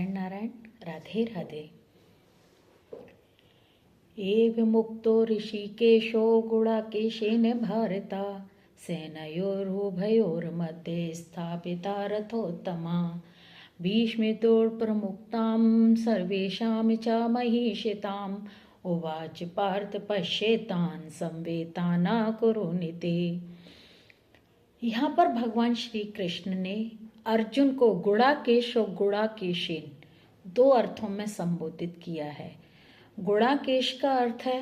नारायण नारायण। राधे राधे। ये विमुक्तो ऋषिकेशो गुणाकेशेन भारता सेनयोरुभयोर्मध्ये स्थापिता रथोत्तमा भीष्मितोर्प्रमुक्तां सर्वेषां च महिषिताम् उवाच पार्थ पश्येतान् संवेताना कुरुनिते। यहाँ पर भगवान श्री कृष्ण ने अर्जुन को गुणाकेश और गुणाकेशीन दो अर्थों में संबोधित किया है। गुणाकेश का अर्थ है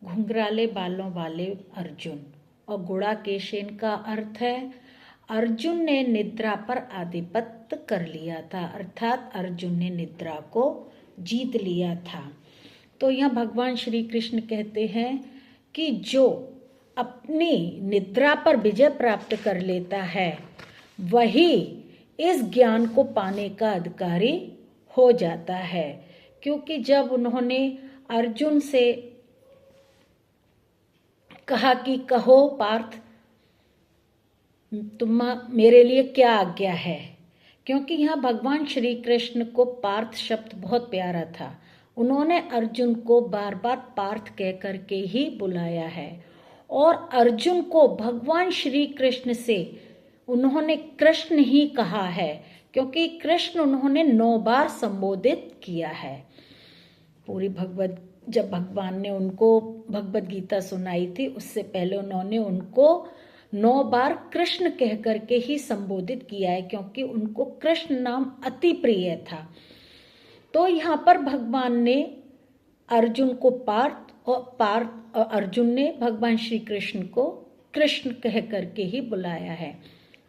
घुंघराले बालों वाले अर्जुन और गुणाकेशीन का अर्थ है अर्जुन ने निद्रा पर आधिपत्य कर लिया था, अर्थात अर्जुन ने निद्रा को जीत लिया था। तो यहाँ भगवान श्री कृष्ण कहते हैं कि जो अपनी निद्रा पर विजय प्राप्त कर लेता है वही इस ज्ञान को पाने का अधिकारी हो जाता है। क्योंकि जब उन्होंने अर्जुन से कहा कि कहो पार्थ तुम मेरे लिए क्या आज्ञा है, क्योंकि यहाँ भगवान श्री कृष्ण को पार्थ शब्द बहुत प्यारा था। उन्होंने अर्जुन को बार बार पार्थ कह करके ही बुलाया है और अर्जुन को भगवान श्री कृष्ण से उन्होंने कृष्ण ही कहा है, क्योंकि कृष्ण उन्होंने 9 बार संबोधित किया है। पूरी जब भगवान ने उनको भगवद गीता सुनाई थी उससे पहले उन्होंने उनको 9 बार कृष्ण कह करके ही संबोधित किया है, क्योंकि उनको कृष्ण नाम अति प्रिय था। तो यहाँ पर भगवान ने अर्जुन को पार्थ और अर्जुन ने भगवान श्री कृष्ण को कृष्ण कह करके ही बुलाया है।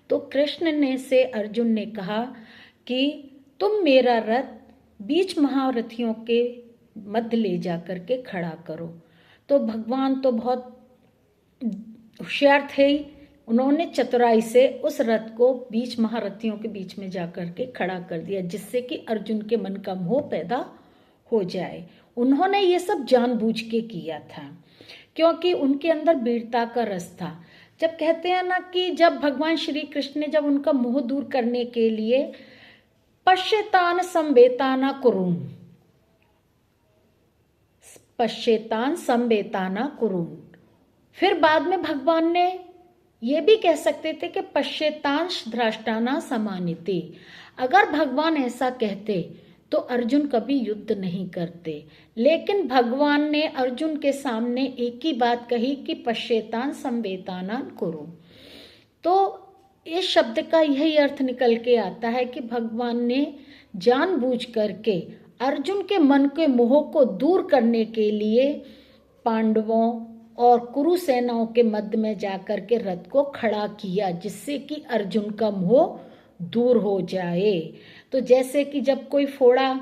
तो कृष्ण ने से अर्जुन ने कहा कि तुम मेरा रथ बीच महारथियों के मध्य ले जा करके खड़ा करो। तो भगवान तो बहुत होशियार थे, उन्होंने चतुराई से उस रथ को बीच महारथियों के बीच में जा करके खड़ा कर दिया, जिससे कि अर्जुन के मन का मोह पैदा हो जाए। उन्होंने ये सब जानबूझ के किया था, क्योंकि उनके अंदर वीरता का रस था। जब कहते हैं ना कि जब भगवान श्री कृष्ण ने जब उनका मोह दूर करने के लिए पश्येतान संवेताना कुरुन, पश्येतान संवेताना कुरुन, फिर बाद में भगवान ने ये भी कह सकते थे कि पश्येतांश द्रष्टाना समानिति। अगर भगवान ऐसा कहते तो अर्जुन कभी युद्ध नहीं करते, लेकिन भगवान ने अर्जुन के सामने एक ही बात कही कि पश्येतान संवेताना कुरु। तो इस शब्द का यही अर्थ निकल के आता है कि भगवान ने जानबूझ करके अर्जुन के मन के मोह को दूर करने के लिए पांडवों और कुरु सेनाओं के मध्य में जाकर के रथ को खड़ा किया, जिससे कि अर्जुन का मोह दूर हो जाए। तो जैसे कि जब कोई फोड़ा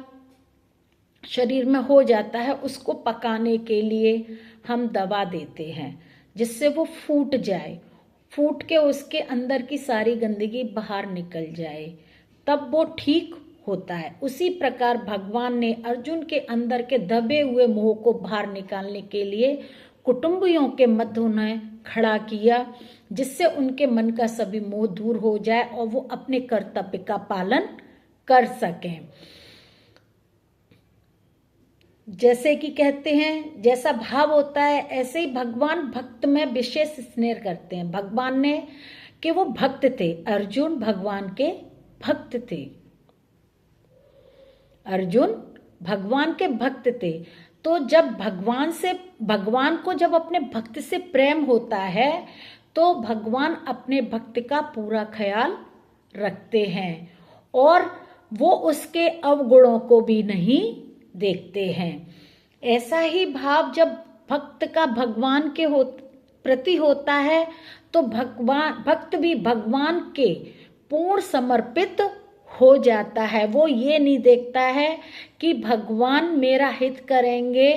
शरीर में हो जाता है उसको पकाने के लिए हम दवा देते हैं जिससे वो फूट जाए, फूट के उसके अंदर की सारी गंदगी बाहर निकल जाए, तब वो ठीक होता है। उसी प्रकार भगवान ने अर्जुन के अंदर के दबे हुए मोह को बाहर निकालने के लिए कुटुंबियों के मध्य उन्हें खड़ा किया, जिससे उनके मन का सभी मोह दूर हो जाए और वो अपने कर्तव्य का पालन कर सकें। जैसे कि कहते हैं जैसा भाव होता है ऐसे ही भगवान भक्त में विशेष स्नेह करते हैं। भगवान ने कि वो भक्त थे, अर्जुन भगवान के भक्त थे, अर्जुन भगवान के भक्त थे। तो जब भगवान को जब अपने भक्त से प्रेम होता है तो भगवान अपने भक्त का पूरा ख्याल रखते हैं और वो उसके अवगुणों को भी नहीं देखते हैं। ऐसा ही भाव जब भक्त का भगवान के प्रति होता है तो भक्त भी भगवान के पूर्ण समर्पित हो जाता है। वो ये नहीं देखता है कि भगवान मेरा हित करेंगे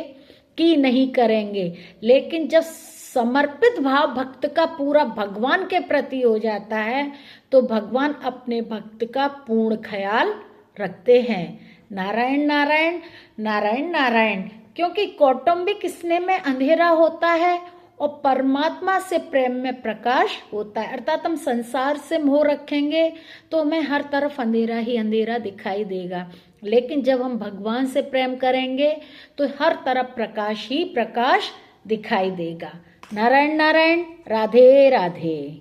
कि नहीं करेंगे, लेकिन जब समर्पित भाव भक्त का पूरा भगवान के प्रति हो जाता है तो भगवान अपने भक्त का पूर्ण ख्याल रखते हैं। नारायण नारायण नारायण नारायण। क्योंकि कौटुंबिक स्नेह में अंधेरा होता है और परमात्मा से प्रेम में प्रकाश होता है। अर्थात हम संसार से मोह रखेंगे तो हमें हर तरफ अंधेरा ही अंधेरा दिखाई देगा, लेकिन जब हम भगवान से प्रेम करेंगे तो हर तरफ प्रकाश ही प्रकाश दिखाई देगा। नारायण नारायण, राधे राधे।